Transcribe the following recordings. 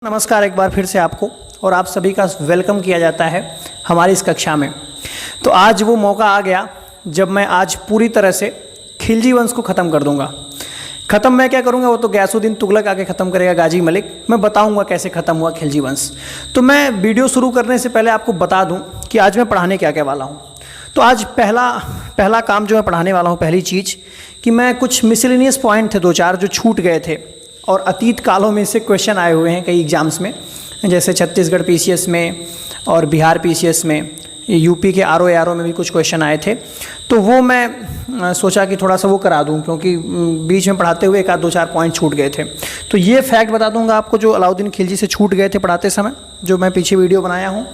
नमस्कार, एक बार फिर से आपको और आप सभी का वेलकम किया जाता है हमारी इस कक्षा में। तो आज वो मौका आ गया जब मैं आज पूरी तरह से खिलजी वंश को ख़त्म कर दूंगा। ख़त्म मैं क्या करूंगा, वो तो गयासुद्दीन तुगलक आके ख़त्म करेगा, गाजी मलिक। मैं बताऊंगा कैसे ख़त्म हुआ खिलजी वंश। तो मैं वीडियो शुरू करने से पहले आपको बता दूँ कि आज मैं पढ़ाने क्या क्या वाला हूँ। तो आज पहला काम जो मैं पढ़ाने वाला हूँ, पहली चीज़ कि मैं कुछ मिसलेनियस पॉइंट थे दो चार जो छूट गए थे और अतीत कालों में से क्वेश्चन आए हुए हैं कई एग्जाम्स में, जैसे छत्तीसगढ़ पीसीएस में और बिहार पीसीएस में, यूपी के आरओ में भी कुछ क्वेश्चन आए थे। तो वो मैं सोचा कि थोड़ा सा वो करा दूं, क्योंकि बीच में पढ़ाते हुए एक आध दो चार पॉइंट छूट गए थे। तो ये फैक्ट बता दूंगा आपको जो अलाउद्दीन खिलजी से छूट गए थे पढ़ाते समय, जो मैं पीछे वीडियो बनाया हूँ।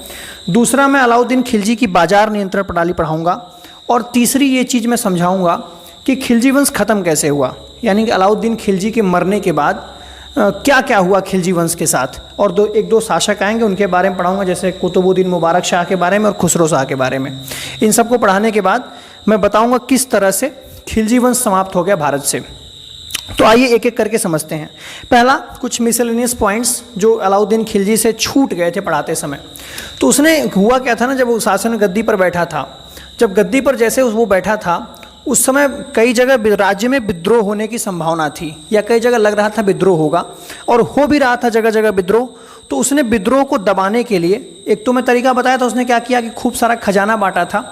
दूसरा, मैं अलाउद्दीन खिलजी की बाजार नियंत्रण प्रणाली पढ़ाऊँगा। और तीसरी ये चीज़ मैं समझाऊँगा कि खिलजी वंश ख़त्म कैसे हुआ, यानी कि अलाउद्दीन खिलजी के मरने के बाद क्या क्या हुआ खिलजी वंश के साथ। और एक दो शासक आएंगे, उनके बारे में पढ़ाऊंगा, जैसे कुतुबुद्दीन मुबारक शाह के बारे में और खुसरो शाह के बारे में। इन सबको पढ़ाने के बाद मैं बताऊंगा किस तरह से खिलजी वंश समाप्त हो गया भारत से। तो आइए एक एक करके समझते हैं। पहला, कुछ मिसलेनियस पॉइंट्स जो अलाउद्दीन खिलजी से छूट गए थे पढ़ाते समय। तो उसने हुआ क्या था ना, जब वो शासन गद्दी पर बैठा था, जब गद्दी पर जैसे वो बैठा था उस समय कई जगह राज्य में विद्रोह होने की संभावना थी, या कई जगह लग रहा था विद्रोह होगा, और हो भी रहा था जगह जगह विद्रोह। तो उसने विद्रोह को दबाने के लिए, एक तो मैं तरीका बताया था, उसने क्या किया कि खूब सारा खजाना बांटा था।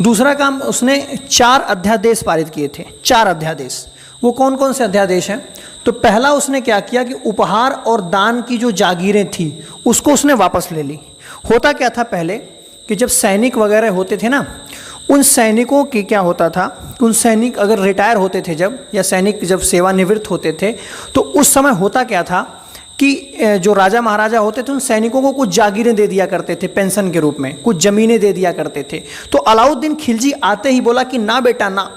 दूसरा काम, उसने 4 अध्यादेश पारित किए थे। 4 अध्यादेश। वो कौन कौन से अध्यादेश हैं? तो पहला उसने क्या किया कि उपहार और दान की जो जागीरें थी उसको उसने वापस ले ली। होता क्या था पहले कि जब सैनिक वगैरह होते थे ना, उन सैनिकों की क्या होता था, उन सैनिक अगर रिटायर होते थे जब, या सैनिक जब सेवानिवृत्त होते थे, तो उस समय होता क्या था कि जो राजा महाराजा होते थे उन सैनिकों को कुछ जागीरें दे दिया करते थे पेंशन के रूप में, कुछ ज़मीनें दे दिया करते थे। तो अलाउद्दीन खिलजी आते ही बोला कि ना बेटा ना,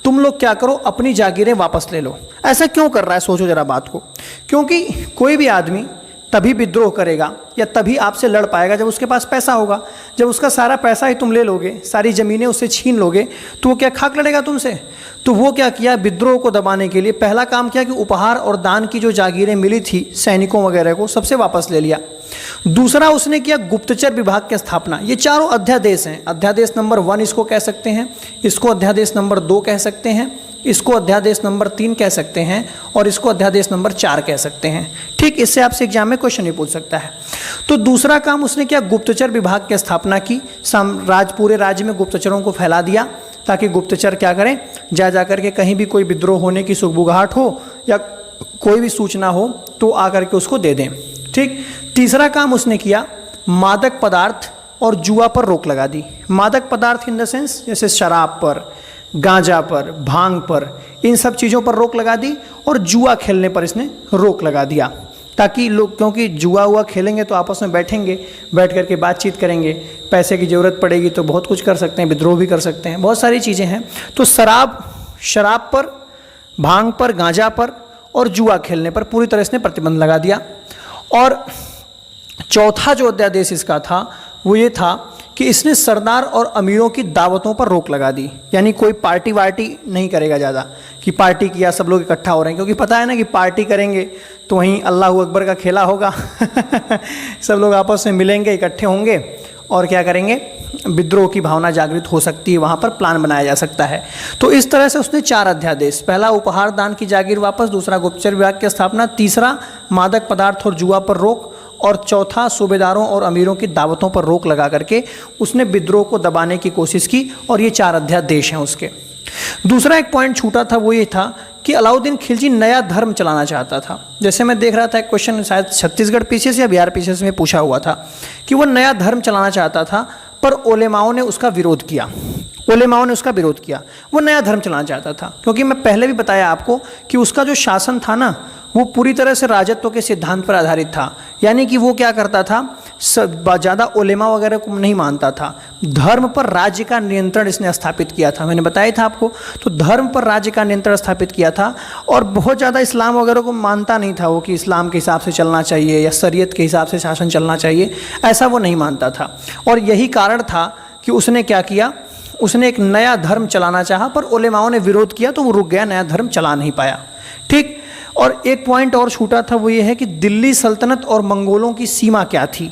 तुम लोग क्या करो, अपनी जागीरें वापस ले लो। ऐसा क्यों कर रहा है, सोचो जरा बात को। क्योंकि कोई भी आदमी तभी विद्रोह करेगा या तभी आपसे लड़ पाएगा जब उसके पास पैसा होगा। जब उसका सारा पैसा ही तुम ले लोगे, सारी ज़मीनें उससे छीन लोगे, तो वो क्या खाक लड़ेगा तुमसे? तो वो क्या किया, विद्रोह को दबाने के लिए पहला काम किया कि उपहार और दान की जो जागीरें मिली थी सैनिकों वगैरह को, सबसे वापस ले लिया। दूसरा, उसने किया गुप्तचर विभाग की स्थापना। ये 4 अध्यादेश हैं। अध्यादेश नंबर 1 इसको कह सकते हैं, इसको अध्यादेश नंबर 2 कह सकते हैं, इसको अध्यादेश नंबर 3 कह सकते हैं, और इसको अध्यादेश नंबर 4 कह सकते हैं। ठीक, इससे आपसे एग्जाम में क्वेश्चन ही पूछ सकता है। तो दूसरा काम उसने क्या, गुप्तचर विभाग की स्थापना की। पूरे राज्य में गुप्तचरों को फैला दिया, ताकि गुप्तचर क्या करें, जा कर के कहीं भी कोई विद्रोह होने की सुगबुगाहट हो या कोई भी सूचना हो तो आकर के उसको दे दें। ठीक। तीसरा काम उसने किया, मादक पदार्थ और जुआ पर रोक लगा दी। मादक पदार्थ इन द सेंस जैसे शराब पर, गांजा पर, भांग पर, इन सब चीज़ों पर रोक लगा दी, और जुआ खेलने पर इसने रोक लगा दिया, ताकि लोग, क्योंकि जुआ खेलेंगे तो आपस में बैठेंगे, बैठ करके बातचीत करेंगे, पैसे की ज़रूरत पड़ेगी तो बहुत कुछ कर सकते हैं, विद्रोह भी कर सकते हैं, बहुत सारी चीज़ें हैं। तो शराब पर, भांग पर, गांजा पर और जुआ खेलने पर पूरी तरह इसने प्रतिबंध लगा दिया। और चौथा जो अध्यादेश इसका था वो ये था कि इसने सरदार और अमीरों की दावतों पर रोक लगा दी। यानी कोई पार्टी वार्टी नहीं करेगा ज़्यादा, कि पार्टी किया सब लोग इकट्ठा हो रहे हैं, क्योंकि पता है ना कि पार्टी करेंगे तो वहीं अल्लाह अकबर का खेला होगा। सब लोग आपस में मिलेंगे, इकट्ठे होंगे और क्या करेंगे, विद्रोह की भावना जागृत हो सकती है, वहाँ पर प्लान बनाया जा सकता है। तो इस तरह से उसने 4 अध्यादेश, पहला उपहार दान की जागीर वापस, दूसरा गुप्तचर विभाग की स्थापना, तीसरा मादक पदार्थ और जुआ पर रोक, और चौथा सूबेदारों और अमीरों की दावतों पर रोक लगा करके उसने विद्रोह को दबाने की कोशिश की। और ये 4 अध्यादेश हैं उसके। दूसरा एक पॉइंट छूटा था, वो ये था कि अलाउद्दीन खिलजी नया धर्म चलाना चाहता था। जैसे मैं देख रहा था एक क्वेश्चन शायद छत्तीसगढ़ पीसीएस या बिहार पीसीएस में पूछा हुआ था कि वो नया धर्म चलाना चाहता था, पर उलेमाओं ने उसका विरोध किया। वो नया धर्म चलाना चाहता था, क्योंकि मैं पहले भी बताया आपको कि उसका जो शासन था ना, वो पूरी तरह से राजत्व के सिद्धांत पर आधारित था। यानी कि वो क्या करता था, ज़्यादा उलेमा वगैरह को नहीं मानता था। धर्म पर राज्य का नियंत्रण इसने स्थापित किया था, मैंने बताया था आपको। तो धर्म पर राज्य का नियंत्रण स्थापित किया था, और बहुत ज़्यादा इस्लाम वगैरह को मानता नहीं था वो, कि इस्लाम के हिसाब से चलना चाहिए या शरीयत के हिसाब से शासन चलना चाहिए, ऐसा वो नहीं मानता था। और यही कारण था कि उसने क्या किया, उसने एक नया धर्म चलाना चाहा, पर उलेमाओं ने विरोध किया तो वो रुक गया, नया धर्म चला नहीं पाया। ठीक। और एक पॉइंट और छूटा था, वो ये है कि दिल्ली सल्तनत और मंगोलों की सीमा क्या थी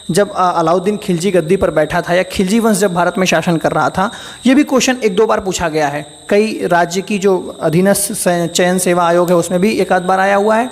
जब अलाउद्दीन खिलजी गद्दी पर बैठा था, या खिलजी वंश जब भारत में शासन कर रहा था। ये भी क्वेश्चन एक दो बार पूछा गया है। कई राज्य की जो अधीनस्थ चयन सेवा आयोग है उसमें भी एक आध बार आया हुआ है,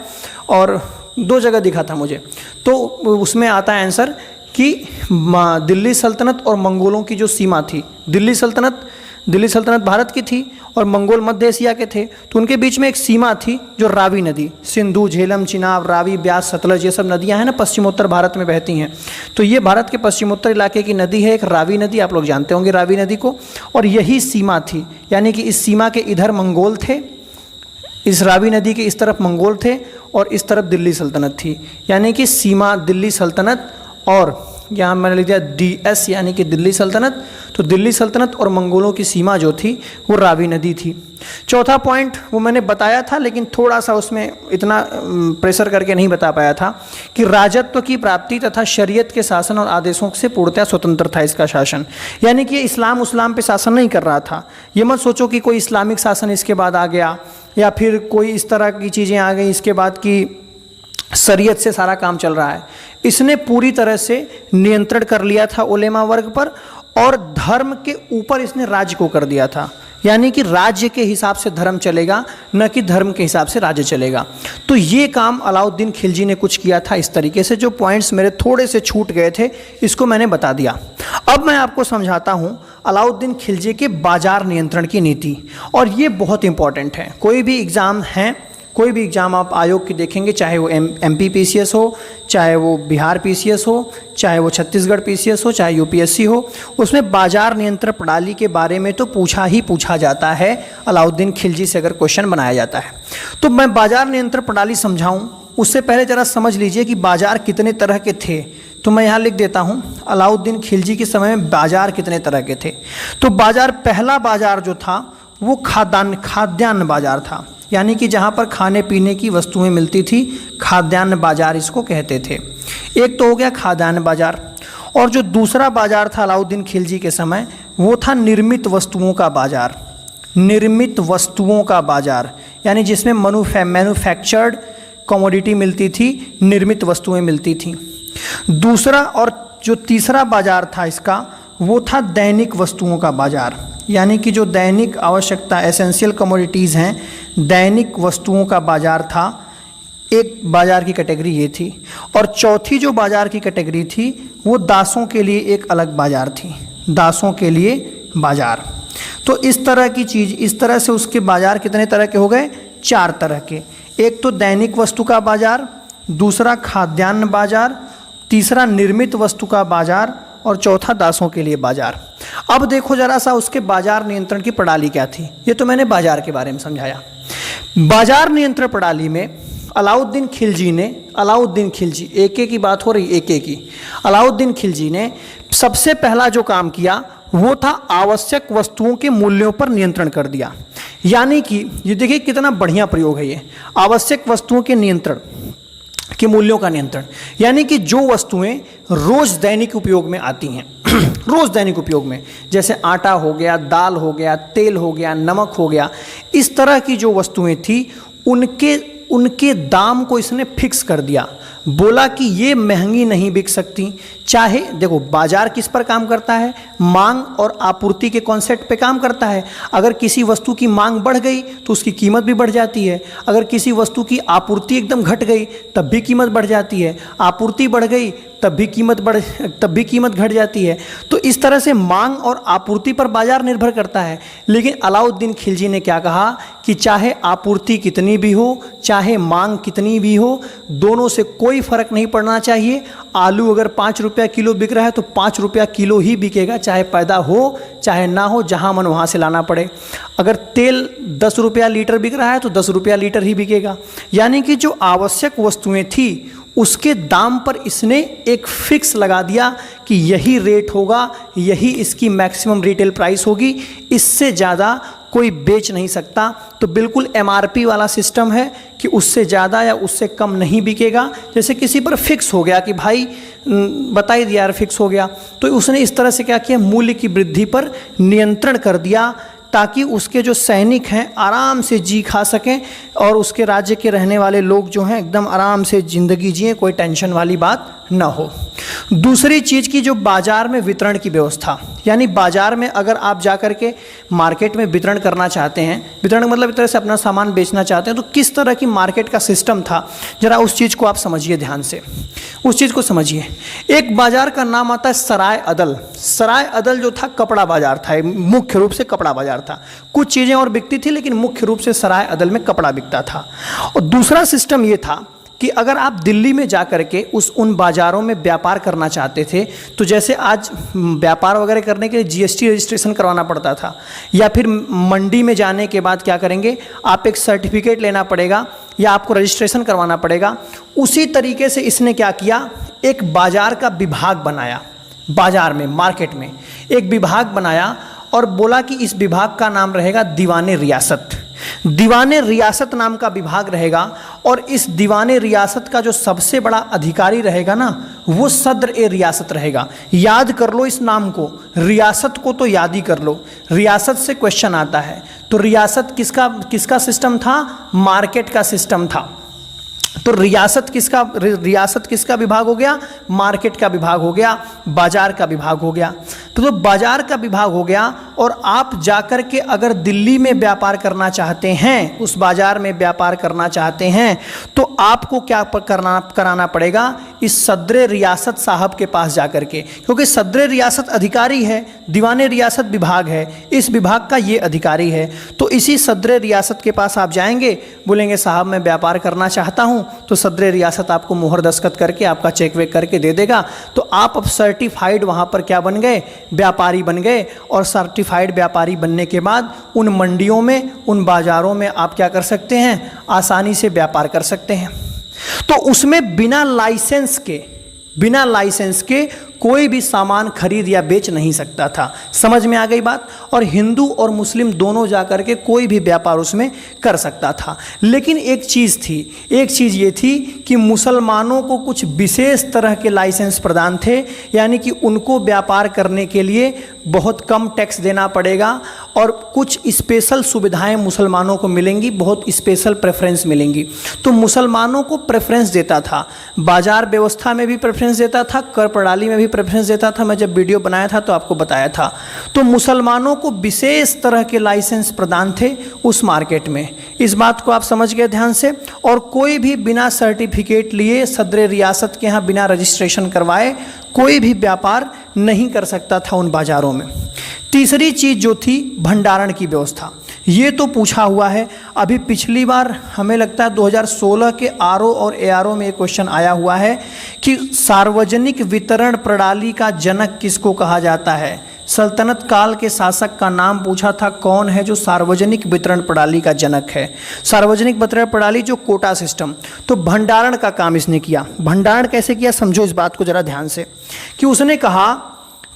और 2 जगह दिखा था मुझे। तो उसमें आता है आंसर कि दिल्ली सल्तनत और मंगोलों की जो सीमा थी, दिल्ली सल्तनत भारत की थी और मंगोल मध्य एशिया के थे, तो उनके बीच में एक सीमा थी जो रावी नदी, सिंधु, झेलम, चिनाब, रावी, ब्यास, सतलज, ये सब नदियां हैं ना, पश्चिमोत्तर भारत में बहती हैं। तो ये भारत के पश्चिमोत्तर इलाके की नदी है एक रावी नदी, आप लोग जानते होंगे रावी नदी को। और यही सीमा थी, यानी कि इस सीमा के इधर मंगोल थे, इस रावी नदी के इस तरफ मंगोल थे और इस तरफ दिल्ली सल्तनत थी। यानी कि सीमा दिल्ली सल्तनत, और यहाँ मैंने लिख दिया DS यानी कि दिल्ली सल्तनत। तो दिल्ली सल्तनत और मंगोलों की सीमा जो थी वो रावी नदी थी। चौथा पॉइंट वो मैंने बताया था, लेकिन थोड़ा सा उसमें इतना प्रेशर करके नहीं बता पाया था कि राजत्व की प्राप्ति तथा शरीयत के शासन और आदेशों से पूर्णतः स्वतंत्र था इसका शासन। यानी कि इस्लाम पे शासन नहीं कर रहा था। ये मत सोचो कि कोई इस्लामिक शासन इसके बाद आ गया, या फिर कोई इस तरह की चीज़ें आ गई इसके बाद की शरीयत से सारा काम चल रहा है। इसने पूरी तरह से नियंत्रण कर लिया था उलेमा वर्ग पर, और धर्म के ऊपर इसने राज्य को कर दिया था। यानी कि राज्य के हिसाब से धर्म चलेगा, न कि धर्म के हिसाब से राज्य चलेगा। तो ये काम अलाउद्दीन खिलजी ने कुछ किया था इस तरीके से। जो पॉइंट्स मेरे थोड़े से छूट गए थे इसको मैंने बता दिया। अब मैं आपको समझाता हूँ अलाउद्दीन खिलजी के बाजार नियंत्रण की नीति, और ये बहुत इंपॉर्टेंट है। कोई भी एग्ज़ाम आप आयोग की देखेंगे, चाहे वो MP PCS हो, चाहे वो बिहार PCS हो, चाहे वो छत्तीसगढ़ PCS हो, चाहे UPSC हो, उसमें बाजार नियंत्रण प्रणाली के बारे में तो पूछा जाता है अलाउद्दीन खिलजी से अगर क्वेश्चन बनाया जाता है। तो मैं बाजार नियंत्रण प्रणाली समझाऊं उससे पहले ज़रा समझ लीजिए कि बाजार कितने तरह के थे। तो मैं यहाँ लिख देता हूँ अलाउद्दीन खिलजी के समय में बाजार कितने तरह के थे। तो पहला बाजार जो था वो खाद्यान्न बाजार था, यानी कि जहाँ पर खाने पीने की वस्तुएं मिलती थी, खाद्यान्न बाजार इसको कहते थे। एक तो हो गया खाद्यान्न बाजार, और जो दूसरा बाजार था अलाउद्दीन खिलजी के समय वो था निर्मित वस्तुओं का बाजार। निर्मित वस्तुओं का बाजार यानी जिसमें मैन्युफैक्चर्ड कमोडिटी मिलती थी, निर्मित वस्तुएं मिलती थी। दूसरा और जो तीसरा बाजार था इसका वो था दैनिक वस्तुओं का बाजार, यानी कि जो दैनिक आवश्यकता एसेंशियल कमोडिटीज़ हैं, दैनिक वस्तुओं का बाजार था। एक बाजार की कैटेगरी ये थी। और चौथी जो बाजार की कैटेगरी थी वो दासों के लिए एक अलग बाजार थी, दासों के लिए बाजार। तो इस तरह की चीज़, इस तरह से उसके बाजार कितने तरह के हो गए? 4 तरह के। एक तो दैनिक वस्तु का बाजार, दूसरा खाद्यान्न बाजार, तीसरा निर्मित वस्तु का बाजार, और चौथा दासों के लिए बाजार। अब देखो जरा सा उसके बाजार नियंत्रण की प्रणाली क्या थी। ये तो मैंने बाजार के बारे में समझाया। बाजार नियंत्रण प्रणाली में अलाउद्दीन खिलजी एक की बात हो रही, एक की अलाउद्दीन खिलजी ने सबसे पहला जो काम किया वो था आवश्यक वस्तुओं के मूल्यों पर नियंत्रण कर दिया। यानी कि ये देखिए कितना बढ़िया प्रयोग है ये, आवश्यक वस्तुओं के नियंत्रण के मूल्यों का नियंत्रण। यानी कि जो वस्तुएं रोज दैनिक उपयोग में आती हैं रोज दैनिक उपयोग में, जैसे आटा हो गया, दाल हो गया, तेल हो गया, नमक हो गया, इस तरह की जो वस्तुएं थी उनके दाम को इसने फिक्स कर दिया। बोला कि ये महंगी नहीं बिक सकती। चाहे देखो बाजार किस पर काम करता है, मांग और आपूर्ति के कॉन्सेप्ट पे काम करता है। अगर किसी वस्तु की मांग बढ़ गई तो उसकी कीमत भी बढ़ जाती है, अगर किसी वस्तु की आपूर्ति एकदम घट गई तब भी कीमत बढ़ जाती है, आपूर्ति बढ़ गई तब भी कीमत घट जाती है। तो इस तरह से मांग और आपूर्ति पर बाजार निर्भर करता है। लेकिन अलाउद्दीन खिलजी ने क्या कहा कि चाहे आपूर्ति कितनी भी हो, चाहे मांग कितनी भी हो, दोनों से कोई फर्क नहीं पड़ना चाहिए। आलू अगर 5 रुपया किलो बिक रहा है तो 5 रुपया किलो ही बिकेगा, चाहे पैदा हो चाहे ना हो, जहाँ मन वहाँ से लाना पड़े। अगर तेल 10 रुपया लीटर बिक रहा है तो 10 रुपया लीटर ही बिकेगा। यानी कि जो आवश्यक वस्तुएं थी उसके दाम पर इसने एक फिक्स लगा दिया कि यही रेट होगा, यही इसकी मैक्सिमम रिटेल प्राइस होगी, इससे ज़्यादा कोई बेच नहीं सकता। तो बिल्कुल MRP वाला सिस्टम है कि उससे ज़्यादा या उससे कम नहीं बिकेगा। जैसे किसी पर फिक्स हो गया कि भाई बता ही दिया यार फिक्स हो गया, तो उसने इस तरह से क्या किया, मूल्य की वृद्धि पर नियंत्रण कर दिया ताकि उसके जो सैनिक हैं आराम से जी खा सकें और उसके राज्य के रहने वाले लोग जो हैं एकदम आराम से ज़िंदगी जिएं, कोई टेंशन वाली बात ना हो। दूसरी चीज़ की जो बाज़ार में वितरण की व्यवस्था, यानी बाज़ार में अगर आप जा कर के मार्केट में वितरण करना चाहते हैं, वितरण मतलब एक तरह से अपना सामान बेचना चाहते हैं, तो किस तरह की मार्केट का सिस्टम था, ज़रा उस चीज़ को आप समझिए ध्यान से, उस चीज़ को समझिए। एक बाज़ार का नाम आता है सराय अदल। सराय अदल जो था कपड़ा बाज़ार था, मुख्य रूप से कपड़ा बाज़ार था। कुछ चीज़ें और बिकती थी लेकिन मुख्य रूप से सराय अदल में कपड़ा बिकता था। और दूसरा सिस्टम ये था कि अगर आप दिल्ली में जा कर के उन बाज़ारों में व्यापार करना चाहते थे, तो जैसे आज व्यापार वगैरह करने के लिए जीएसटी रजिस्ट्रेशन करवाना पड़ता था, या फिर मंडी में जाने के बाद क्या करेंगे, आप एक सर्टिफिकेट लेना पड़ेगा या आपको रजिस्ट्रेशन करवाना पड़ेगा। उसी तरीके से इसने क्या किया, एक बाज़ार का विभाग बनाया, बाज़ार में मार्केट में एक विभाग बनाया और बोला कि इस विभाग का नाम रहेगा दीवाने रियासत। दीवाने रियासत नाम का विभाग रहेगा और इस दीवाने रियासत का जो सबसे बड़ा अधिकारी रहेगा ना, वो सदर ए रियासत रहेगा। याद कर लो इस नाम को, रियासत को तो याद ही कर लो, रियासत से क्वेश्चन आता है। तो रियासत किसका सिस्टम था, मार्केट का सिस्टम था। तो रियासत किसका विभाग हो गया, मार्केट का विभाग हो गया, बाजार का विभाग हो गया। तो बाजार का विभाग हो गया और आप जाकर के अगर दिल्ली में व्यापार करना चाहते हैं, उस बाजार में व्यापार करना चाहते हैं, तो आपको क्या कराना पड़ेगा, इस सदर रियासत साहब के पास जाकर के, क्योंकि सदर रियासत अधिकारी है, दीवाने रियासत विभाग है, इस विभाग का ये अधिकारी है। तो इसी सदर रियासत के पास आप जाएंगे, बोलेंगे साहब मैं व्यापार करना चाहता हूँ, तो सदर रियासत आपको मोहर दस्तखत करके आपका चेक वेक करके दे देगा। तो आप अब सर्टिफाइड वहाँ पर क्या बन गए, व्यापारी बन गए। और सर्टिफाइड व्यापारी बनने के बाद उन मंडियों में, उन बाज़ारों में आप क्या कर सकते हैं, आसानी से व्यापार कर सकते हैं। तो उसमें बिना लाइसेंस के कोई भी सामान खरीद या बेच नहीं सकता था। समझ में आ गई बात। और हिंदू और मुस्लिम दोनों जाकर के कोई भी व्यापार उसमें कर सकता था। लेकिन एक चीज़ ये थी कि मुसलमानों को कुछ विशेष तरह के लाइसेंस प्रदान थे, यानी कि उनको व्यापार करने के लिए बहुत कम टैक्स देना पड़ेगा और कुछ स्पेशल सुविधाएं मुसलमानों को मिलेंगी, बहुत स्पेशल प्रेफरेंस मिलेंगी। तो मुसलमानों को प्रेफरेंस देता था, बाजार व्यवस्था में भी प्रेफरेंस देता था, कर प्रणाली में भी प्रेफरेंस देता था। मैं जब वीडियो बनाया था तो आपको बताया था। तो मुसलमानों को विशेष तरह के लाइसेंस प्रदान थे उस मार्केट में। इस बात को आप समझ गए ध्यान से। और कोई भी बिना सर्टिफिकेट लिए सदर रियासत के यहाँ बिना रजिस्ट्रेशन करवाए कोई भी व्यापार नहीं कर सकता था उन बाज़ारों में। तीसरी चीज़ जो थी भंडारण की व्यवस्था, ये तो पूछा हुआ है। अभी पिछली बार हमें लगता है 2016 के आरओ और एआरओ में एक क्वेश्चन आया हुआ है कि सार्वजनिक वितरण प्रणाली का जनक किसको कहा जाता है। सल्तनत काल के शासक का नाम पूछा था, कौन है जो सार्वजनिक वितरण प्रणाली का जनक है। सार्वजनिक वितरण प्रणाली जो कोटा सिस्टम। तो भंडारण का काम इसने किया। भंडारण कैसे किया समझो इस बात को जरा ध्यान से, कि उसने कहा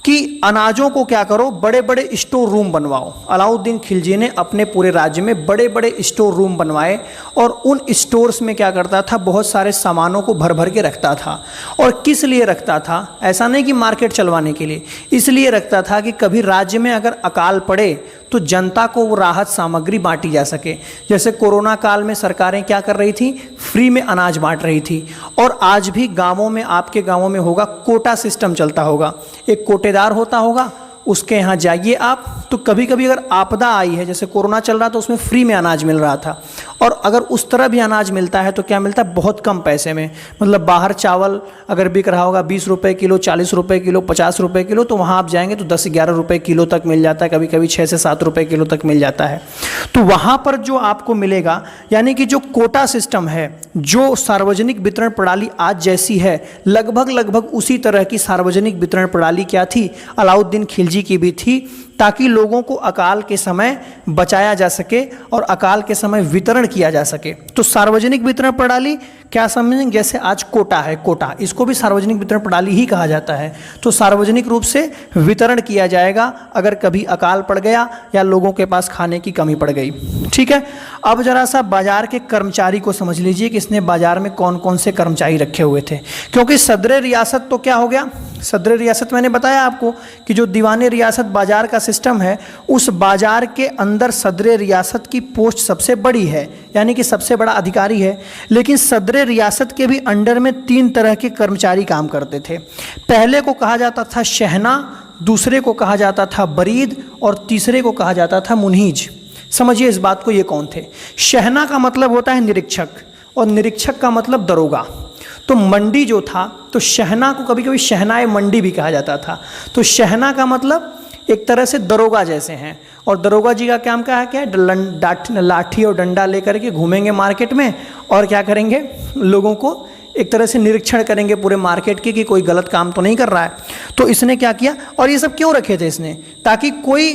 कि अनाजों को क्या करो, बड़े बड़े स्टोर रूम बनवाओ। अलाउद्दीन खिलजी ने अपने पूरे राज्य में बड़े बड़े स्टोर रूम बनवाए और उन स्टोर्स में क्या करता था, बहुत सारे सामानों को भर भर के रखता था। और किस लिए रखता था, ऐसा नहीं कि मार्केट चलवाने के लिए, इसलिए रखता था कि कभी राज्य में अगर अकाल पड़े तो जनता को वो राहत सामग्री बांटी जा सके। जैसे कोरोना काल में सरकारें क्या कर रही थी, फ्री में अनाज बांट रही थी। और आज भी गांवों में, आपके गांवों में होगा, कोटा सिस्टम चलता होगा। एक कोटेदार होता होगा, उसके यहाँ जाइए आप, तो कभी कभी अगर आपदा आई है, जैसे कोरोना चल रहा था, उसमें फ्री में अनाज मिल रहा था। और अगर उस तरह भी अनाज मिलता है तो क्या मिलता है, बहुत कम पैसे में। मतलब बाहर चावल अगर बिक रहा होगा 20 रुपये किलो, 40 रुपये किलो, 50 रुपये किलो, तो वहाँ आप जाएंगे तो 10-11 रुपये किलो तक मिल जाता है, कभी कभी 6 से 7 रुपये किलो तक मिल जाता है। तो वहाँ पर जो आपको मिलेगा, यानी कि जो कोटा सिस्टम है, जो सार्वजनिक वितरण प्रणाली आज जैसी है, लगभग उसी तरह की सार्वजनिक वितरण प्रणाली क्या थी, अलाउद्दीन खिलजी की भी थी, ताकि लोगों को अकाल के समय बचाया जा सके और अकाल के समय वितरण किया जा सके। तो सार्वजनिक वितरण प्रणाली क्या समझेंगे, जैसे आज कोटा है, कोटा, इसको भी सार्वजनिक वितरण प्रणाली ही कहा जाता है। तो सार्वजनिक रूप से वितरण किया जाएगा अगर कभी अकाल पड़ गया या लोगों के पास खाने की कमी पड़ गई। ठीक है, अब जरा सा बाजार के कर्मचारी को समझ लीजिए कि इसने बाजार में कौन कौन से कर्मचारी रखे हुए थे। क्योंकि सदर रियासत तो क्या हो गया, सदर रियासत मैंने बताया आपको कि जो दीवाने रियासत बाजार का सिस्टम है, उस बाजार के अंदर सदर रियासत की पोस्ट सबसे बड़ी है, यानी कि सबसे बड़ा अधिकारी है। लेकिन सदर रियासत के भी अंडर में 3 तरह के कर्मचारी काम करते थे। पहले को कहा जाता था शहना, दूसरे को कहा जाता था बरीद और तीसरे को कहा जाता था मुनीज। समझिए इस बात को, ये कौन थे। शहना का मतलब होता है निरीक्षक और निरीक्षक का मतलब दरोगा। तो मंडी जो था, तो शहना को कभी कभी शहनाए मंडी भी कहा जाता था। तो शहना का मतलब एक तरह से दरोगा जैसे हैं, और दरोगा जी का काम क्या है, लाठी और डंडा लेकर के घूमेंगे मार्केट में और क्या करेंगे, लोगों को एक तरह से निरीक्षण करेंगे पूरे मार्केट की कि कोई गलत काम तो नहीं कर रहा है। तो इसने क्या किया, और ये सब क्यों रखे थे इसने, ताकि कोई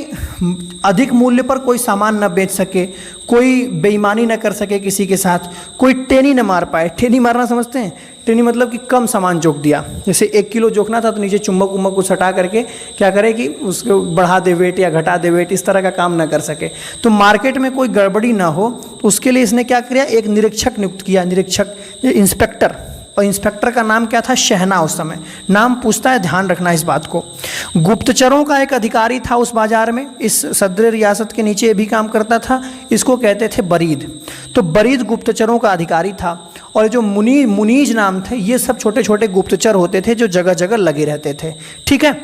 अधिक मूल्य पर कोई सामान न बेच सके, कोई बेईमानी न कर सके किसी के साथ, कोई टेनी न मार पाए। टेनी मारना समझते हैं, टेनी मतलब कि कम सामान जोक दिया। जैसे 1 किलो जोकना था तो नीचे चुम्बक उम्बक को सटा करके क्या करे कि उसको बढ़ा दे वेट या घटा दे वेट, इस तरह का काम न कर सके। तो मार्केट में कोई गड़बड़ी ना हो, तो उसके लिए इसने क्या किया, एक निरीक्षक नियुक्त किया, निरीक्षक इंस्पेक्टर। और इंस्पेक्टर का नाम क्या था, शहना। उस समय नाम पूछता है, ध्यान रखना इस बात को। गुप्तचरों का एक अधिकारी था उस बाजार में, इस सदर रियासत के नीचे भी काम करता था, इसको कहते थे बरीद। तो बरीद गुप्तचरों का अधिकारी था। और जो मुनीज नाम थे, ये सब छोटे छोटे गुप्तचर होते थे जो जगह जगह लगे रहते थे। ठीक है,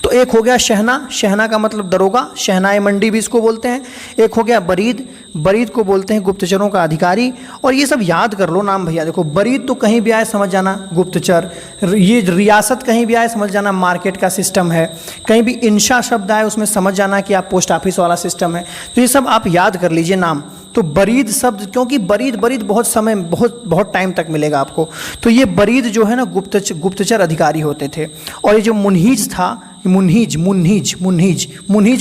तो एक हो गया शहना, शहना का मतलब दरोगा, शहनाए मंडी भी इसको बोलते हैं। एक हो गया बरीद, बरीद को बोलते हैं गुप्तचरों का अधिकारी। और ये सब याद कर लो नाम भैया। देखो बरीद तो कहीं भी आए समझ जाना गुप्तचर, ये रियासत कहीं भी आए समझ जाना मार्केट का सिस्टम है, कहीं भी इंशा शब्द आए उसमें समझ जाना कि आप पोस्ट ऑफिस वाला सिस्टम है। तो ये सब आप याद कर लीजिए नाम। तो बरीद शब्द, क्योंकि बरीद बहुत समय बहुत टाइम तक मिलेगा आपको। तो ये बरीद जो है ना गुप्तचर अधिकारी होते थे। और ये जो मुनीज था, मुनीज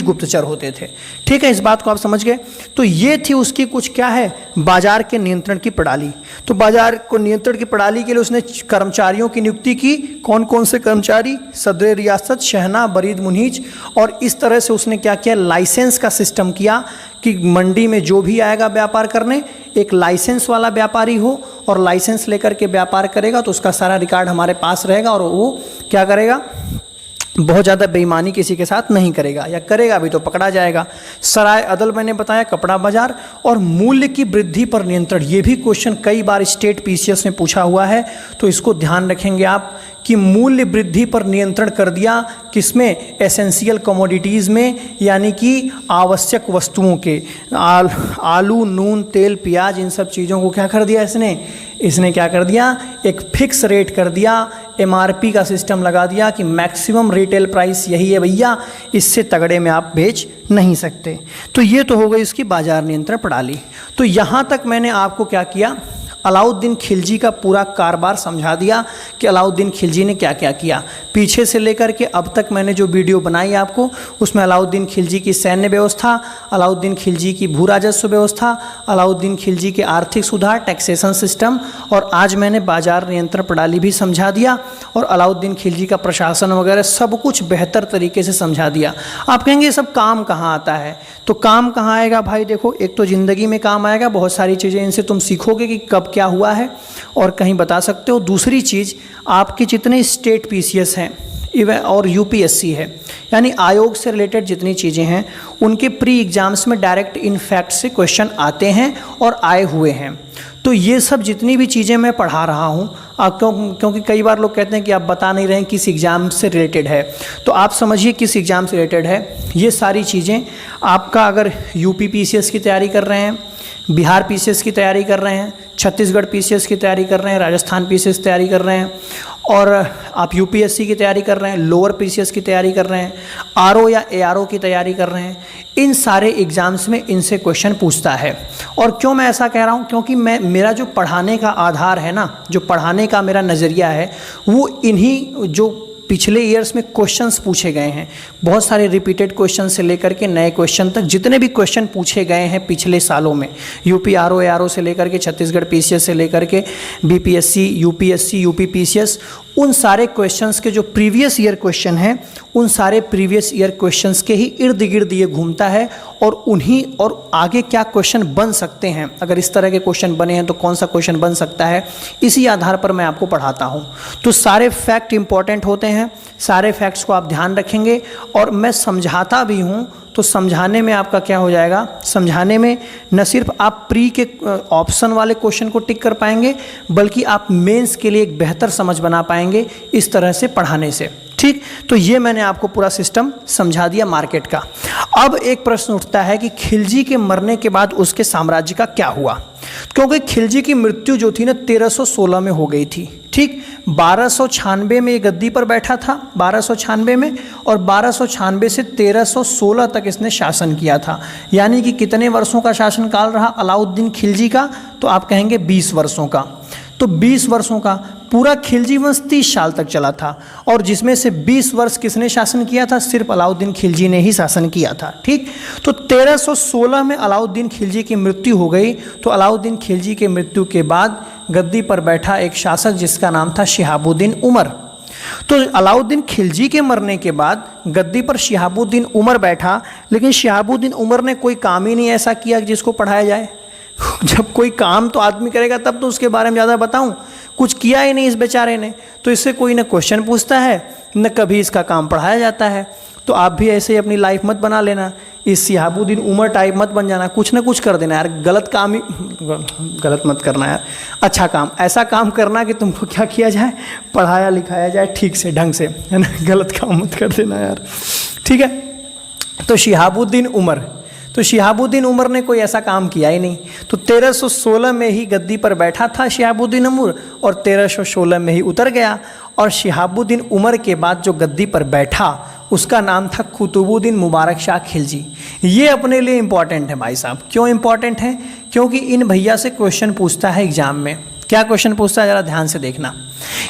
गुप्तचर होते थे। ठीक है, इस बात को आप समझ गए। तो ये थी उसकी कुछ क्या है, बाजार के नियंत्रण की प्रणाली। तो बाजार को नियंत्रण की प्रणाली के लिए उसने कर्मचारियों की नियुक्ति की। कौन कौन से कर्मचारी, सदर रियासत, शहना, बरीद, मुनीज। और इस तरह से उसने क्या किया, लाइसेंस का सिस्टम किया कि मंडी में जो भी आएगा व्यापार करने, एक लाइसेंस वाला व्यापारी हो, और लाइसेंस लेकर के व्यापार करेगा तो उसका सारा रिकॉर्ड हमारे पास रहेगा, और वो क्या करेगा, बहुत ज़्यादा बेईमानी किसी के साथ नहीं करेगा, या करेगा भी तो पकड़ा जाएगा। सराय अदल मैंने बताया, कपड़ा बाजार। और मूल्य की वृद्धि पर नियंत्रण, ये भी क्वेश्चन कई बार स्टेट पीसीएस में पूछा हुआ है, तो इसको ध्यान रखेंगे आप कि मूल्य वृद्धि पर नियंत्रण कर दिया किसमें, एसेंशियल कमोडिटीज़ में, यानी कि आवश्यक वस्तुओं के आलू, नून, तेल, प्याज, इन सब चीज़ों को क्या कर दिया इसने क्या कर दिया, एक फिक्स रेट कर दिया, एमआरपी का सिस्टम लगा दिया कि मैक्सिमम रिटेल प्राइस यही है भैया, इससे तगड़े में आप बेच नहीं सकते। तो ये तो हो गई इसकी बाजार नियंत्रण प्रणाली। तो यहाँ तक मैंने आपको क्या किया, अलाउद्दीन खिलजी का पूरा कारोबार समझा दिया कि अलाउद्दीन खिलजी ने क्या क्या किया। पीछे से लेकर के अब तक मैंने जो वीडियो बनाई आपको, उसमें अलाउद्दीन खिलजी की सैन्य व्यवस्था, अलाउद्दीन खिलजी की भू राजस्व व्यवस्था, अलाउद्दीन खिलजी के आर्थिक सुधार, टैक्सेशन सिस्टम, और आज मैंने बाजार नियंत्रण प्रणाली भी समझा दिया, और अलाउद्दीन खिलजी का प्रशासन वगैरह सब कुछ बेहतर तरीके से समझा दिया। आप कहेंगे ये सब काम कहाँ आता है, तो काम कहाँ आएगा भाई, देखो एक तो ज़िंदगी में काम आएगा, बहुत सारी चीज़ें इनसे तुम सीखोगे कि कब क्या हुआ है और कहीं बता सकते हो। दूसरी चीज़, आपके जितने स्टेट पीसीएस हैं और यूपीएससी है, यानी आयोग से रिलेटेड जितनी चीज़ें हैं, उनके प्री एग्जाम्स में डायरेक्ट इन फैक्ट से क्वेश्चन आते हैं और आए हुए हैं। तो ये सब जितनी भी चीज़ें मैं पढ़ा रहा हूँ, क्योंकि कई बार लोग कहते हैं कि आप बता नहीं रहे हैं किस एग्ज़ाम से रिलेटेड है, तो आप समझिए किस एग्ज़ाम से रिलेटेड है। ये सारी चीज़ें आपका, अगर यूपी पीसीएस की तैयारी कर रहे हैं, बिहार पीसीएस की तैयारी कर रहे हैं, छत्तीसगढ़ पीसीएस की तैयारी कर रहे हैं, राजस्थान पीसीएस तैयारी कर रहे हैं, और आप यूपीएससी की तैयारी कर रहे हैं, लोअर पीसीएस की तैयारी कर रहे हैं, आरओ या एआरओ की तैयारी कर रहे हैं, इन सारे एग्ज़ाम्स में इनसे क्वेश्चन पूछता है। और क्यों मैं ऐसा कह रहा हूँ, क्योंकि मेरा जो पढ़ाने का आधार है ना, जो पढ़ाने का मेरा नज़रिया है, वो इन्हीं जो पिछले ईयर्स में क्वेश्चंस पूछे गए हैं, बहुत सारे रिपीटेड क्वेश्चन से लेकर के नए क्वेश्चन तक, जितने भी क्वेश्चन पूछे गए हैं पिछले सालों में, यूपी आरओ एआरओ से लेकर के छत्तीसगढ़ पीसीएस से लेकर के बीपीएससी, यूपीएससी, यूपी पीसीएस, उन सारे क्वेश्चंस के जो प्रीवियस ईयर क्वेश्चन हैं, उन सारे प्रीवियस ईयर क्वेश्चंस के ही इर्द गिर्द ये घूमता है, और उन्हीं और आगे क्या क्वेश्चन बन सकते हैं, अगर इस तरह के क्वेश्चन बने हैं तो कौन सा क्वेश्चन बन सकता है, इसी आधार पर मैं आपको पढ़ाता हूँ। तो सारे फैक्ट इंपॉर्टेंट होते हैं, हैं, सारे फैक्ट्स को आप ध्यान रखेंगे और मैं समझाता भी हूँ तो समझाने में आपका क्या हो जाएगा, समझाने में न सिर्फ आप प्री के ऑप्शन वाले क्वेश्चन को टिक कर पाएंगे बल्कि आप मेंस के लिए एक बेहतर समझ बना पाएंगे इस तरह से पढ़ाने से। ठीक, तो ये मैंने आपको पूरा सिस्टम समझा दिया मार्केट का। अब एक प्रश्न उठता है कि खिलजी के मरने के बाद उसके साम्राज्य का क्या हुआ, क्योंकि खिलजी की मृत्यु जो थी ना 1316 में हो गई थी। ठीक, 1296 में ये गद्दी पर बैठा था, 1296 में, और 1296 से 1316 तक इसने शासन किया था। यानी कि कितने वर्षों का शासनकाल रहा अलाउद्दीन खिलजी का, तो आप कहेंगे 20 वर्षों का। तो 20 वर्षों का पूरा खिलजी वंश 30 साल तक चला था और जिसमें से 20 वर्ष किसने शासन किया था, सिर्फ अलाउद्दीन खिलजी ने ही शासन किया था। ठीक, तो 1316 में अलाउद्दीन खिलजी की मृत्यु हो गई। तो अलाउद्दीन खिलजी के मृत्यु के बाद गद्दी पर बैठा एक शासक जिसका नाम था शिहाबुद्दीन उमर। तो अलाउद्दीन खिलजी के मरने के बाद गद्दी पर शिहाबुद्दीन उमर बैठा, लेकिन शिहाबुद्दीन उमर ने कोई काम ही नहीं ऐसा किया जिसको पढ़ाया जाए। जब कोई काम तो आदमी करेगा तब तो उसके बारे में ज़्यादा बताऊं, कुछ किया ही नहीं इस बेचारे ने, तो इससे कोई न क्वेश्चन पूछता है न कभी इसका काम पढ़ाया जाता है। तो आप भी ऐसे ही अपनी लाइफ मत बना लेना, इस शिहाबुद्दीन उमर टाइप मत बन जाना, कुछ ना कुछ कर देना यार, गलत काम ही गलत मत करना यार, अच्छा काम, ऐसा काम करना कि तुमको क्या किया जाए, पढ़ाया लिखाया जाए ठीक से ढंग से, है ना, गलत काम मत कर देना यार। ठीक है, तो शिहाबुद्दीन उमर, तो शिहाबुद्दीन उमर ने कोई ऐसा काम किया ही नहीं। तो 1316 में ही गद्दी पर बैठा था शिहाबुद्दीन उमर और 1316 में ही उतर गया। और शिहाबुद्दीन उमर के बाद जो गद्दी पर बैठा उसका नाम था कुतुबुद्दीन मुबारक शाह खिलजी। ये अपने लिए इम्पॉर्टेंट है भाई साहब। क्यों इम्पॉर्टेंट है? क्योंकि इन भैया से क्वेश्चन पूछता है एग्जाम में। क्या क्वेश्चन पूछता है, ज़रा ध्यान से देखना।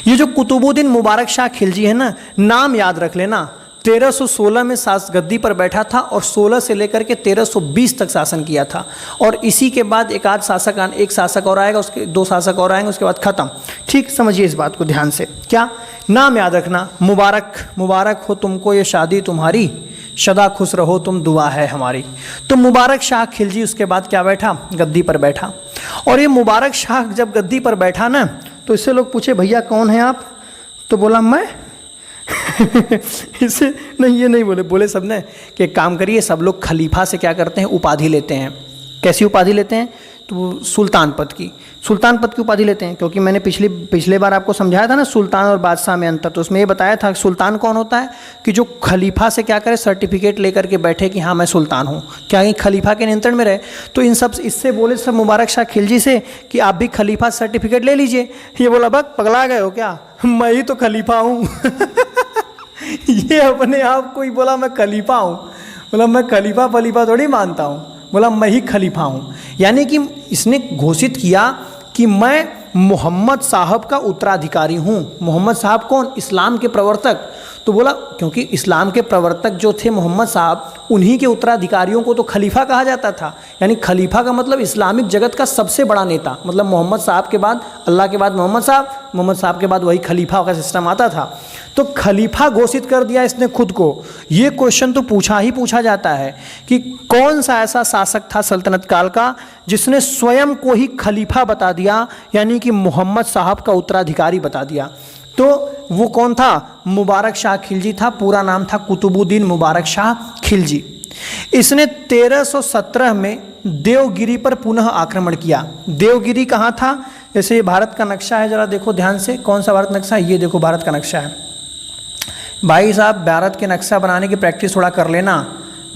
ये जो कुतुबुद्दीन मुबारक शाह खिलजी है ना, नाम याद रख लेना। 1316 में गद्दी पर बैठा था और 16 से लेकर के 1320 तक शासन किया था। और इसी के बाद एक शासक और आएगा, उसके 2 शासक और आएंगे, उसके बाद खत्म। ठीक, समझिए इस बात को ध्यान से। क्या नाम याद रखना, मुबारक, मुबारक हो तुमको ये शादी तुम्हारी, सदा खुश रहो तुम दुआ है हमारी। तो मुबारक शाह खिलजी उसके बाद क्या बैठा, गद्दी पर बैठा। और ये मुबारक शाह जब गद्दी पर बैठा ना, तो इससे लोग पूछे भैया कौन है आप, तो बोला मैं इसे नहीं, ये नहीं बोले सबने कि एक काम करिए, सब लोग खलीफा से क्या करते हैं, उपाधि लेते हैं। कैसी उपाधि लेते हैं? तो सुल्तान पद की उपाधि लेते हैं। क्योंकि मैंने पिछले बार आपको समझाया था ना सुल्तान और बादशाह में अंतर, तो उसमें ये बताया था कि सुल्तान कौन होता है कि जो खलीफा से क्या करे, सर्टिफिकेट लेकर के बैठे कि हाँ मैं सुल्तान हूँ, क्या ही खलीफा के नियंत्रण में रहे। तो इन सब इससे बोले सब मुबारक शाह खिलजी से कि आप भी खलीफा सर्टिफिकेट ले लीजिए। ये बोला बक पगला गए हो क्या, मैं ही तो खलीफा हूँ ये अपने आप को ही बोला मैं खलीफा हूँ, बोला मैं खलीफा थोड़ी मानता हूँ, बोला मैं ही खलीफा हूँ। यानी कि इसने घोषित किया कि मैं मोहम्मद साहब का उत्तराधिकारी हूँ। मोहम्मद साहब कौन? इस्लाम के प्रवर्तक। तो बोला क्योंकि इस्लाम के प्रवर्तक जो थे मोहम्मद साहब, उन्हीं के उत्तराधिकारियों को तो खलीफा कहा जाता था। यानी खलीफा का मतलब इस्लामिक जगत का सबसे बड़ा नेता, मतलब मोहम्मद साहब के बाद, अल्लाह के बाद मोहम्मद साहब के बाद वही खलीफा का सिस्टम आता था। तो खलीफा घोषित कर दिया इसने खुद को। ये क्वेश्चन तो पूछा जाता है कि कौन सा ऐसा शासक था सल्तनत काल का जिसने स्वयं को ही खलीफा बता दिया, यानी कि मोहम्मद साहब का उत्तराधिकारी बता दिया। तो वो कौन था? मुबारक शाह खिलजी था। पूरा नाम था कुतुबुद्दीन मुबारक शाह खिलजी। इसने 1317 में देवगिरी पर पुनः आक्रमण किया। देवगिरी कहाँ था? जैसे ये भारत का नक्शा है, जरा देखो ध्यान से, कौन सा भारत नक्शा है? ये देखो भारत का नक्शा है भाई साहब। भारत के नक्शा बनाने की प्रैक्टिस थोड़ा कर लेना,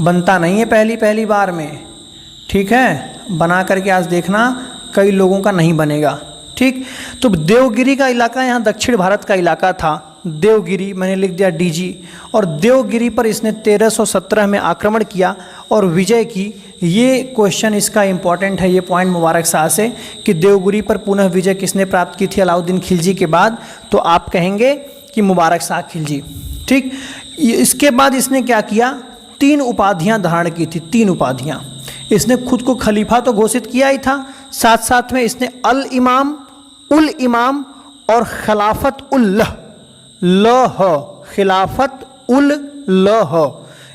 बनता नहीं है पहली बार में, ठीक है? बना करके आज देखना, कई लोगों का नहीं बनेगा, ठीक? तो देवगिरी का इलाका यहाँ दक्षिण भारत का इलाका था। देवगिरी मैंने लिख दिया डीजी। और देवगिरी पर इसने 1317 में आक्रमण किया और विजय की। ये क्वेश्चन इसका इम्पॉर्टेंट है, ये पॉइंट मुबारक शाह से कि देवगिरी पर पुनः विजय किसने प्राप्त की थी अलाउद्दीन खिलजी के बाद? तो आप कहेंगे कि मुबारक शाह खिलजी, ठीक? इसके बाद इसने क्या किया? 3 उपाधियाँ धारण की थी। 3 उपाधियाँ इसने खुद को खलीफा तो घोषित किया ही था, साथ साथ में इसने अल इमाम, उल इमाम और खिलाफत उल लह, खिलाफत उल लह,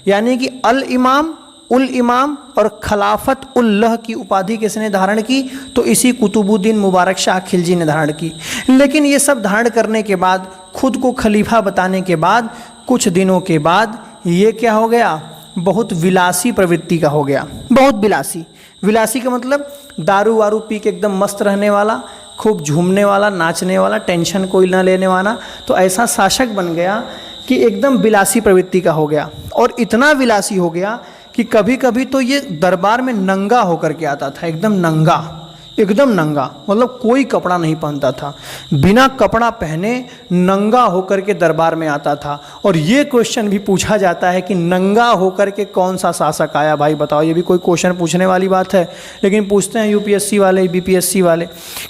यानी कि अल इमाम, उल इमाम और खिलाफत उल लह की उपाधि किसने धारण की? तो इसी कुतुबुद्दीन मुबारक शाह खिलजी ने धारण की। लेकिन ये सब धारण करने के बाद खुद को खलीफा बताने के बाद कुछ दिनों के बाद ये क्या हो गया, बहुत विलासी प्रवृत्ति का हो गया। बहुत विलासी, विलासी का मतलब दारू वारू पी के एकदम मस्त रहने वाला, खूब झूमने वाला, नाचने वाला, टेंशन कोई ना लेने वाला। तो ऐसा शासक बन गया कि एकदम विलासी प्रवृत्ति का हो गया। और इतना विलासी हो गया कि कभी कभी तो ये दरबार में नंगा होकर के आता था, एकदम नंगा, एकदम नंगा, मतलब कोई कपड़ा नहीं पहनता था, बिना कपड़ा पहने नंगा होकर के दरबार में आता था। और ये क्वेश्चन भी पूछा जाता है कि नंगा होकर के कौन सा शासक आया, भाई बताओ। ये भी कोई क्वेश्चन पूछने वाली बात है, लेकिन पूछते हैं यूपीएससी वाले, बीपीएससी वाले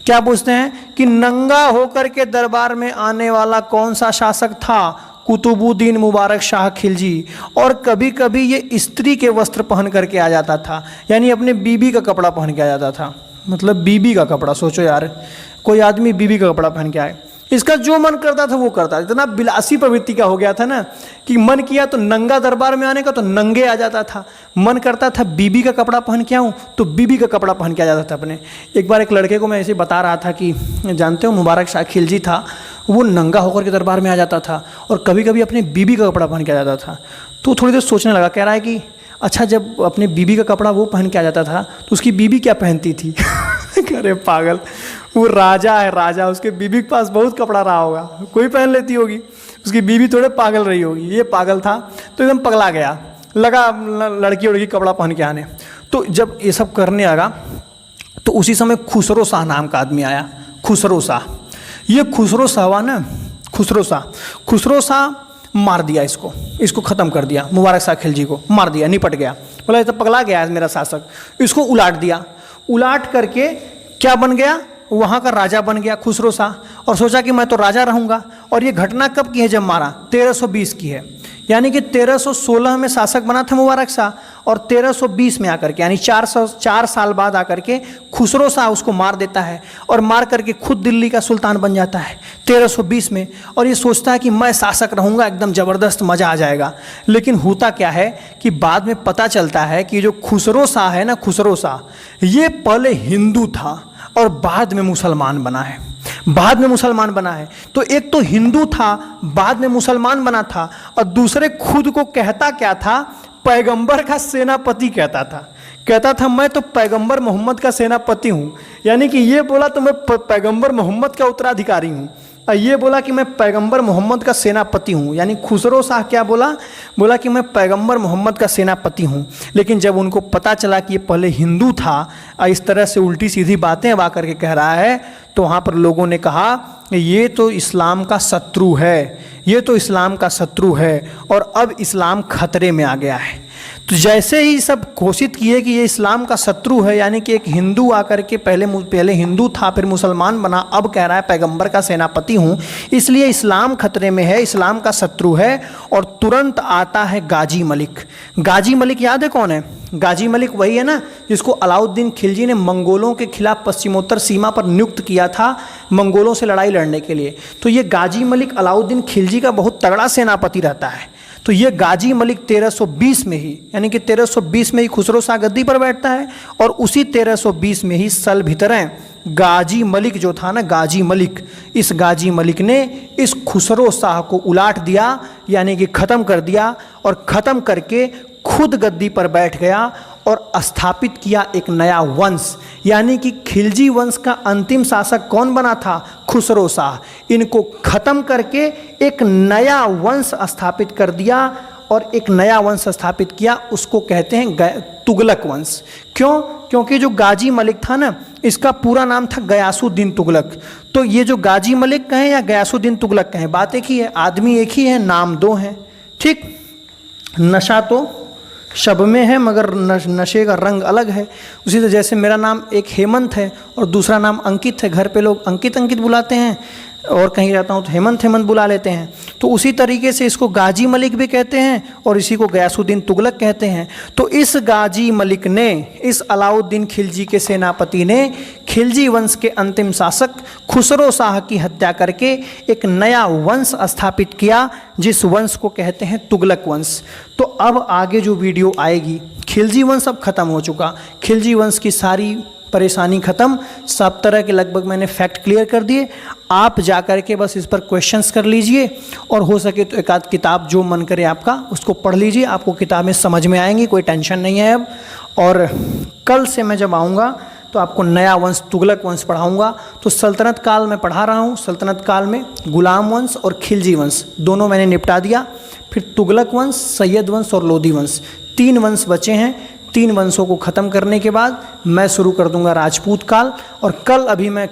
क्या पूछते हैं कि नंगा होकर के दरबार में आने वाला कौन सा शासक था? कुतुबुद्दीन मुबारक शाह खिलजी। और कभी कभी ये स्त्री के वस्त्र पहन करके आ जाता था, यानी अपने बीबी का कपड़ा पहन के आ जाता था। मतलब बीबी का कपड़ा, सोचो यार, कोई आदमी बीबी का कपड़ा पहन के आए, इसका जो मन करता था वो करता। इतना विलासी प्रवृत्ति का हो गया था ना कि मन किया तो नंगा दरबार में आने का तो नंगे आ जाता था, मन करता था बीबी का कपड़ा पहन के आऊँ तो बीबी का कपड़ा पहन के आ जाता था अपने। एक बार एक लड़के को मैं ऐसे बता रहा था कि जानते हो मुबारक शाह खिलजी था, वो नंगा होकर के दरबार में आ जाता था और कभी कभी अपने बीबी का कपड़ा पहन के आ जाता था। तो थोड़ी देर सोचने लगा, कह रहा है कि अच्छा जब अपने बीबी का कपड़ा वो पहन के आ जाता था तो उसकी बीबी क्या पहनती थी? अरे पागल, वो राजा है, राजा, उसके बीबी के पास बहुत कपड़ा रहा होगा, कोई पहन लेती होगी, उसकी बीबी थोड़े पागल रही होगी। ये पागल था तो एकदम पगला गया, लगा लड़की उड़की कपड़ा पहन के आने। तो जब ये सब करने लगा तो उसी समय खुसरो शाह नाम का आदमी आया। खुसरो शाह, ये खुसरो शाह हुआ ना, खुसरो शाह मार दिया इसको ख़त्म कर दिया, मुबारक शाह खिलजी को मार दिया, निपट गया। बोला ये तो पगला गया है मेरा शासक, इसको उलाट दिया। उलाट करके क्या बन गया, वहाँ का राजा बन गया खुसरो शाह। और सोचा कि मैं तो राजा रहूँगा। और ये घटना कब की है, जब मारा 1320 की है, यानी कि 1316 में शासक बना था मुबारक शाह और 1320 में आकर के, यानी 4 साल बाद आकर के खुसरो शाह उसको मार देता है और मार करके खुद दिल्ली का सुल्तान बन जाता है 1320 में। और ये सोचता है कि मैं शासक रहूँगा, एकदम ज़बरदस्त मज़ा आ जाएगा। लेकिन होता क्या है कि बाद में पता चलता है कि जो खुसरो शाह है ना, खुसरो शाह, ये पहले हिंदू था और बाद में मुसलमान बना है, बाद में मुसलमान बना है। तो एक तो हिंदू था, बाद में मुसलमान बना था, और दूसरे खुद को कहता क्या था, पैगंबर का सेनापति कहता था मैं तो पैगंबर मोहम्मद का सेनापति हूँ। यानी कि ये बोला तो मैं पैगंबर मोहम्मद का उत्तराधिकारी हूँ, और ये बोला कि मैं पैगंबर मोहम्मद का सेनापति हूँ। यानी खुसरो शाह क्या बोला कि मैं पैगंबर मोहम्मद का सेनापति हूँ। लेकिन जब उनको पता चला कि ये पहले हिंदू था और इस तरह से उल्टी सीधी बातें अब आकर के कह रहा है, तो वहाँ पर लोगों ने कहा ये तो इस्लाम का शत्रु है, ये तो इस्लाम का शत्रु है, और अब इस्लाम खतरे में आ गया है। तो जैसे ही सब घोषित किए कि ये इस्लाम का शत्रु है, यानी कि एक हिंदू आकर के पहले हिंदू था फिर मुसलमान बना, अब कह रहा है पैगंबर का सेनापति हूँ, इसलिए इस्लाम खतरे में है, इस्लाम का शत्रु है। और तुरंत आता है गाजी मलिक। गाजी मलिक याद है कौन है? गाजी मलिक वही है ना जिसको अलाउद्दीन खिलजी ने मंगोलों के खिलाफ पश्चिमोत्तर सीमा पर नियुक्त किया था मंगोलों से लड़ाई लड़ने के लिए। तो ये गाजी मलिक अलाउद्दीन खिलजी का बहुत तगड़ा सेनापति रहता है। तो ये गाजी मलिक 1320 में ही, यानी कि 1320 में ही खुसरो शाह गद्दी पर बैठता है, और उसी 1320 में ही सल भीतरें गाजी मलिक जो था ना, गाजी मलिक, इस गाजी मलिक ने इस खुसरो शाह को उलाट दिया, यानी कि ख़त्म कर दिया, और ख़त्म करके खुद गद्दी पर बैठ गया और स्थापित किया एक नया वंश। यानी कि खिलजी वंश का अंतिम शासक कौन बना था? खुसरो शाह। इनको ख़त्म करके एक नया वंश स्थापित कर दिया, और एक नया वंश स्थापित किया, उसको कहते हैं तुगलक वंश। क्यों? क्योंकि जो गाजी मलिक था ना, इसका पूरा नाम था गयासुद्दीन तुगलक। तो ये जो गाजी मलिक कहें या गयासुद्दीन तुगलक कहें, बात एक ही है, आदमी एक ही है, नाम दो हैं। ठीक, नशा तो शब में है मगर नशे का रंग अलग है। उसी तरह जैसे मेरा नाम एक हेमंत है और दूसरा नाम अंकित है, घर पे लोग अंकित अंकित बुलाते हैं, और कहीं रहता हूँ तो हेमंत हेमंत बुला लेते हैं। तो उसी तरीके से इसको गाजी मलिक भी कहते हैं और इसी को गयासुद्दीन तुगलक कहते हैं। तो इस गाजी मलिक ने, इस अलाउद्दीन खिलजी के सेनापति ने खिलजी वंश के अंतिम शासक खुसरो शाह की हत्या करके एक नया वंश स्थापित किया, जिस वंश को कहते हैं तुगलक वंश। तो अब आगे जो वीडियो आएगी, खिलजी वंश अब खत्म हो चुका, खिलजी वंश की सारी परेशानी ख़त्म, सब तरह के लगभग मैंने फैक्ट क्लियर कर दिए। आप जा कर के बस इस पर क्वेश्चंस कर लीजिए और हो सके तो एक आध किताब जो मन करे आपका उसको पढ़ लीजिए, आपको किताबें समझ में आएंगी, कोई टेंशन नहीं है अब। और कल से मैं जब आऊँगा तो आपको नया वंश तुगलक वंश पढ़ाऊँगा। तो सल्तनत काल में पढ़ा रहा हूँ, सल्तनत काल में गुलाम वंश और खिलजी वंश दोनों मैंने निपटा दिया। फिर तुगलक वंश, सैयद वंश और लोधी वंश, 3 वंश बचे हैं। 3 वंशों को ख़त्म करने के बाद मैं शुरू कर दूंगा राजपूत काल। और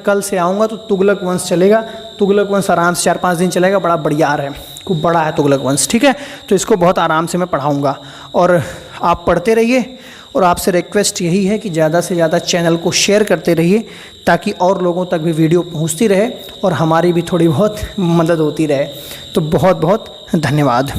कल से आऊँगा तो तुगलक वंश चलेगा। तुगलक वंश आराम से 4-5 दिन चलेगा, बड़ा बढ़िया है, खूब बड़ा है तुगलक वंश, ठीक है। तो इसको बहुत आराम से मैं पढ़ाऊँगा और आप पढ़ते रहिए। और आपसे रिक्वेस्ट यही है कि ज़्यादा से ज़्यादा चैनल को शेयर करते रहिए ताकि और लोगों तक भी वीडियो पहुँचती रहे और हमारी भी थोड़ी बहुत मदद होती रहे। तो बहुत बहुत धन्यवाद।